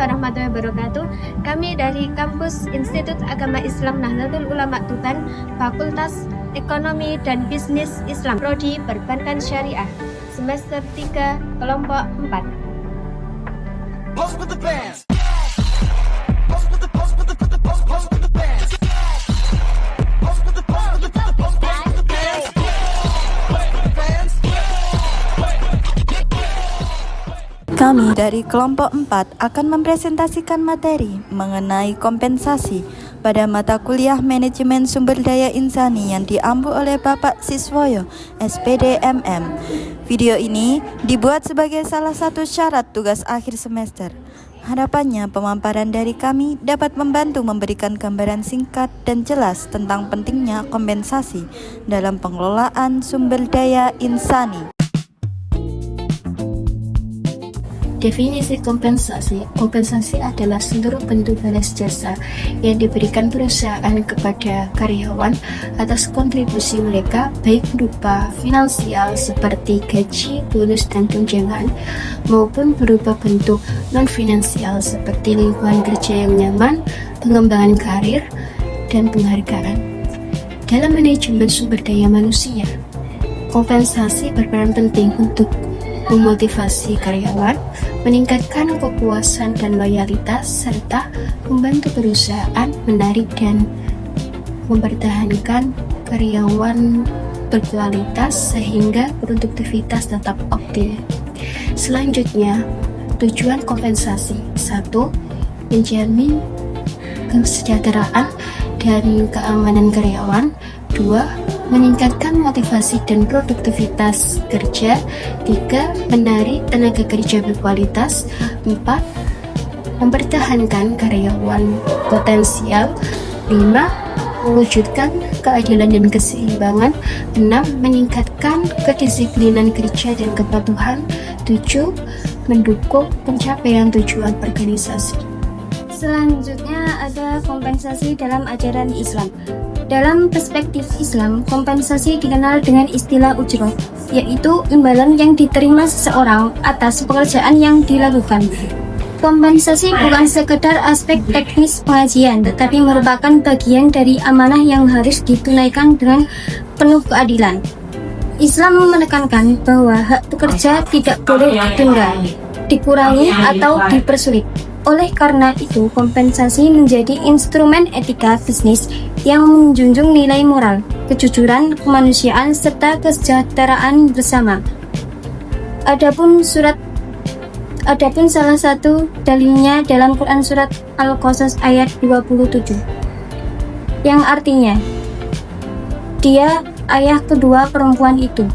warahmatullahi wabarakatuh. Kami dari Kampus Institut Agama Islam Nahdlatul Ulama Tuban, Fakultas Ekonomi dan Bisnis Islam, Prodi Perbankan Syariah, semester 3, kelompok 4. Post with the bands. Post with the post with the post with the bands. Post with the post with the post with the bands. Kami dari kelompok 4 akan mempresentasikan materi mengenai kompensasi pada mata kuliah Manajemen Sumber Daya Insani yang diampu oleh Bapak Siswoyo, SPD MM. Video ini dibuat sebagai salah satu syarat tugas akhir semester. Harapannya pemaparan dari kami dapat membantu memberikan gambaran singkat dan jelas tentang pentingnya kompensasi dalam pengelolaan sumber daya insani. Definisi kompensasi. Kompensasi adalah seluruh bentuk balas jasa yang diberikan perusahaan kepada karyawan atas kontribusi mereka, baik berupa finansial seperti gaji, bonus, dan tunjangan, maupun berupa bentuk non-finansial seperti lingkungan kerja yang nyaman, pengembangan karir, dan penghargaan. Dalam manajemen sumber daya manusia, kompensasi berperan penting untuk memotivasi karyawan, meningkatkan kepuasan dan loyalitas, serta membantu perusahaan menarik dan mempertahankan karyawan berkualitas sehingga produktivitas tetap optimal. Selanjutnya, tujuan kompensasi: 1. Menjamin kesejahteraan dan keamanan karyawan. 2. Meningkatkan motivasi dan produktivitas kerja. 3. Menarik tenaga kerja berkualitas. 4. Mempertahankan karyawan potensial. 5. Mewujudkan keadilan dan keseimbangan. 6. Meningkatkan kedisiplinan kerja dan kepatuhan. 7. Mendukung pencapaian tujuan organisasi. Selanjutnya ada kompensasi dalam ajaran Islam. Dalam perspektif Islam, kompensasi dikenal dengan istilah ujroh, yaitu imbalan yang diterima seseorang atas pekerjaan yang dilakukan. Kompensasi bukan sekedar aspek teknis pengajian, tetapi merupakan bagian dari amanah yang harus ditunaikan dengan penuh keadilan. Islam menekankan bahwa hak pekerja tidak boleh ditunda, dikurangi, atau dipersulit. Oleh karena itu, kompensasi menjadi instrumen etika bisnis yang menjunjung nilai moral, kejujuran, kemanusiaan, serta kesejahteraan bersama. Adapun salah satu dalilnya dalam Quran surat Al-Qasas ayat 27, yang artinya, dia ayah kedua perempuan itu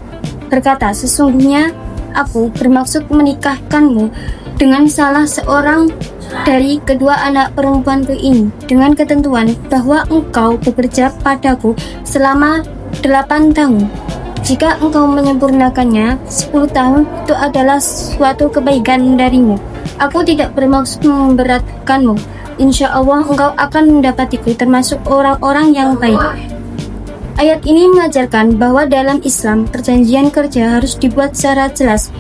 berkata, sesungguhnya aku bermaksud menikahkanmu dengan salah seorang dari kedua anak perempuanku ini, dengan ketentuan bahwa engkau bekerja padaku selama 8 tahun. Jika engkau menyempurnakannya 10 tahun, itu adalah suatu kebaikan darimu. Aku tidak bermaksud memberatkanmu. Insya Allah engkau akan mendapatiku termasuk orang-orang yang baik. Ayat ini mengajarkan bahwa dalam Islam, perjanjian kerja harus dibuat secara jelas,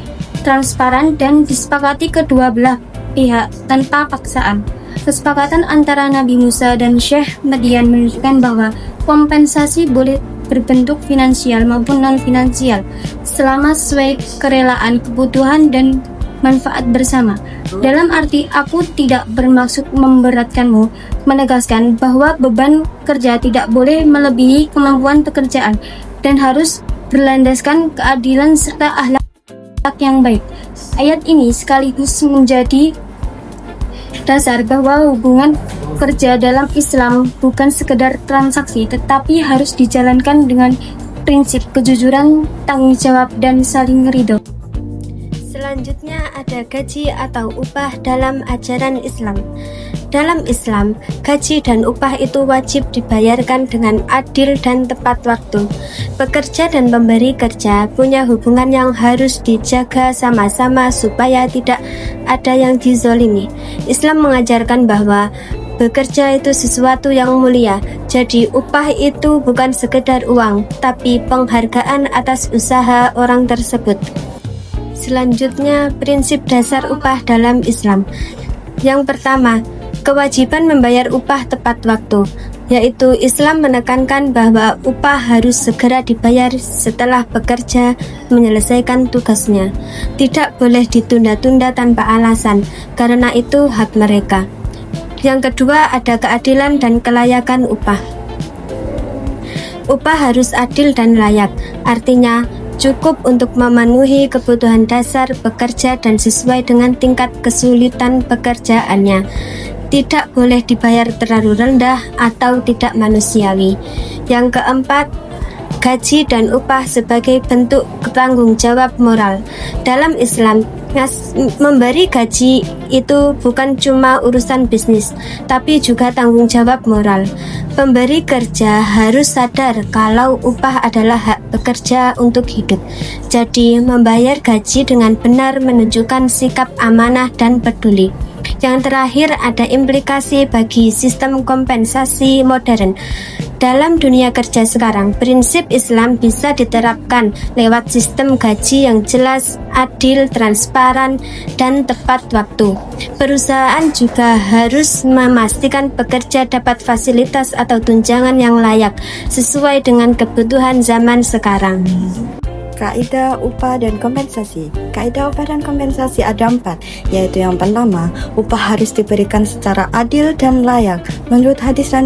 transparan, dan disepakati kedua belah pihak tanpa paksaan. Kesepakatan antara Nabi Musa dan Syekh Madian menunjukkan bahwa kompensasi boleh berbentuk finansial maupun non-finansial selama sesuai kerelaan, kebutuhan, dan manfaat bersama. Dalam arti, aku tidak bermaksud memberatkanmu, menegaskan bahwa beban kerja tidak boleh melebihi kemampuan pekerjaan dan harus berlandaskan keadilan serta akhlak yang baik. Ayat ini sekaligus menjadi dasar bahwa hubungan kerja dalam Islam bukan sekedar transaksi, tetapi harus dijalankan dengan prinsip kejujuran, tanggung jawab, dan saling ridho. Selanjutnya ada gaji atau upah dalam ajaran Islam. Dalam Islam, gaji dan upah itu wajib dibayarkan dengan adil dan tepat waktu. Pekerja dan pemberi kerja punya hubungan yang harus dijaga sama-sama supaya tidak ada yang dizolimi. Islam mengajarkan bahwa bekerja itu sesuatu yang mulia, jadi upah itu bukan sekedar uang, tapi penghargaan atas usaha orang tersebut. Selanjutnya, prinsip dasar upah dalam Islam. Yang pertama, kewajiban membayar upah tepat waktu, yaitu Islam menekankan bahwa upah harus segera dibayar setelah bekerja menyelesaikan tugasnya. Tidak boleh ditunda-tunda tanpa alasan, karena itu hak mereka. Yang kedua, ada keadilan dan kelayakan upah. Upah harus adil dan layak, artinya cukup untuk memenuhi kebutuhan dasar pekerja dan sesuai dengan tingkat kesulitan pekerjaannya. Tidak boleh dibayar terlalu rendah atau tidak manusiawi. Yang keempat, gaji dan upah sebagai bentuk tanggung jawab moral. Dalam Islam, memberi gaji itu bukan cuma urusan bisnis, tapi juga tanggung jawab moral. Pemberi kerja harus sadar kalau upah adalah hak pekerja untuk hidup. Jadi, membayar gaji dengan benar menunjukkan sikap amanah dan peduli. Yang terakhir, ada implikasi bagi sistem kompensasi modern. Dalam dunia kerja sekarang, prinsip Islam bisa diterapkan lewat sistem gaji yang jelas, adil, transparan, dan tepat waktu. Perusahaan juga harus memastikan pekerja dapat fasilitas atau tunjangan yang layak sesuai dengan kebutuhan zaman sekarang. Kaidah upah dan kompensasi. Kaidah upah dan kompensasi ada 4, yaitu yang pertama, upah harus diberikan secara adil dan layak. Menurut hadis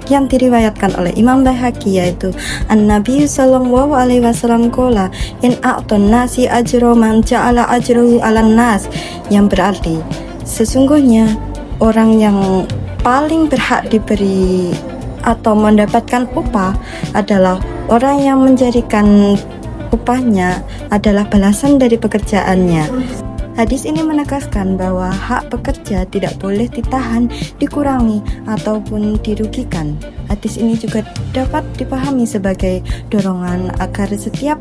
yang diriwayatkan oleh Imam Baihaqi, yaitu An-Nabi sallallahu alaihi wasallam qala in a'tun nasi ajro man ja'ala ajruhu 'alan nas, yang berarti sesungguhnya orang yang paling berhak diberi atau mendapatkan upah adalah orang yang menjadikan upahnya adalah balasan dari pekerjaannya. Hadis ini menegaskan bahwa hak pekerja tidak boleh ditahan, dikurangi, ataupun dirugikan. Hadis ini juga dapat dipahami sebagai dorongan agar setiap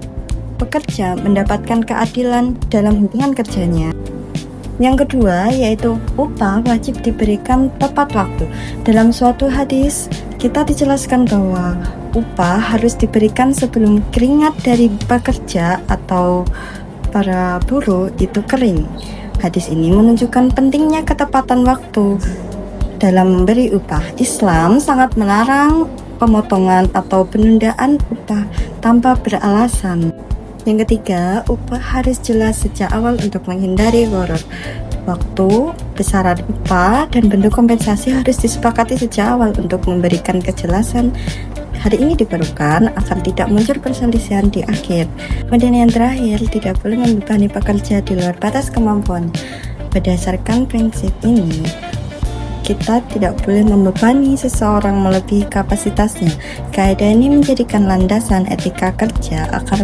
pekerja mendapatkan keadilan dalam hubungan kerjanya. Yang kedua, yaitu upah wajib diberikan tepat waktu. Dalam suatu hadis, kita dijelaskan bahwa upah harus diberikan sebelum keringat dari pekerja atau para buruh itu kering. Hadis ini menunjukkan pentingnya ketepatan waktu dalam memberi upah. Islam sangat melarang pemotongan atau penundaan upah tanpa beralasan. Yang ketiga, upah harus jelas sejak awal untuk menghindari gharar. Waktu, besaran upah, dan bentuk kompensasi harus disepakati sejak awal untuk memberikan kejelasan. Hal ini diperlukan agar tidak muncul perselisihan di akhir. Kemudian yang terakhir, tidak boleh membebani pekerja di luar batas kemampuan. Berdasarkan prinsip ini, kita tidak boleh membebani seseorang melebihi kapasitasnya. Kaidah ini menjadikan landasan etika kerja agar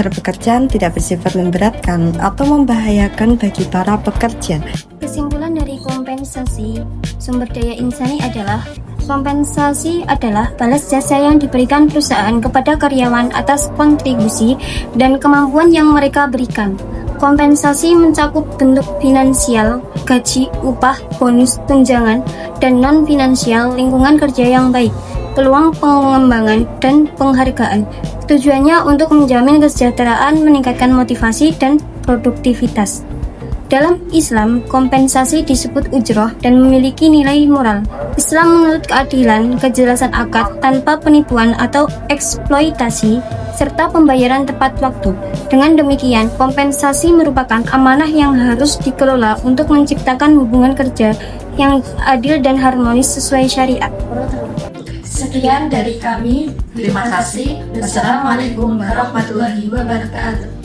pekerjaan tidak bersifat memberatkan atau membahayakan bagi para pekerja. Kesimpulan dari kompensasi sumber daya insani adalah kompensasi adalah balas jasa yang diberikan perusahaan kepada karyawan atas kontribusi dan kemampuan yang mereka berikan. Kompensasi mencakup bentuk finansial, gaji, upah, bonus, tunjangan, dan non-finansial lingkungan kerja yang baik, peluang pengembangan, dan penghargaan. Tujuannya untuk menjamin kesejahteraan, meningkatkan motivasi, dan produktivitas. Dalam Islam, kompensasi disebut ujroh dan memiliki nilai moral. Islam menuntut keadilan, kejelasan akad tanpa penipuan atau eksploitasi, serta pembayaran tepat waktu. Dengan demikian, kompensasi merupakan amanah yang harus dikelola untuk menciptakan hubungan kerja yang adil dan harmonis sesuai syariat. Sekian dari kami. Terima kasih. Wassalamualaikum warahmatullahi wabarakatuh.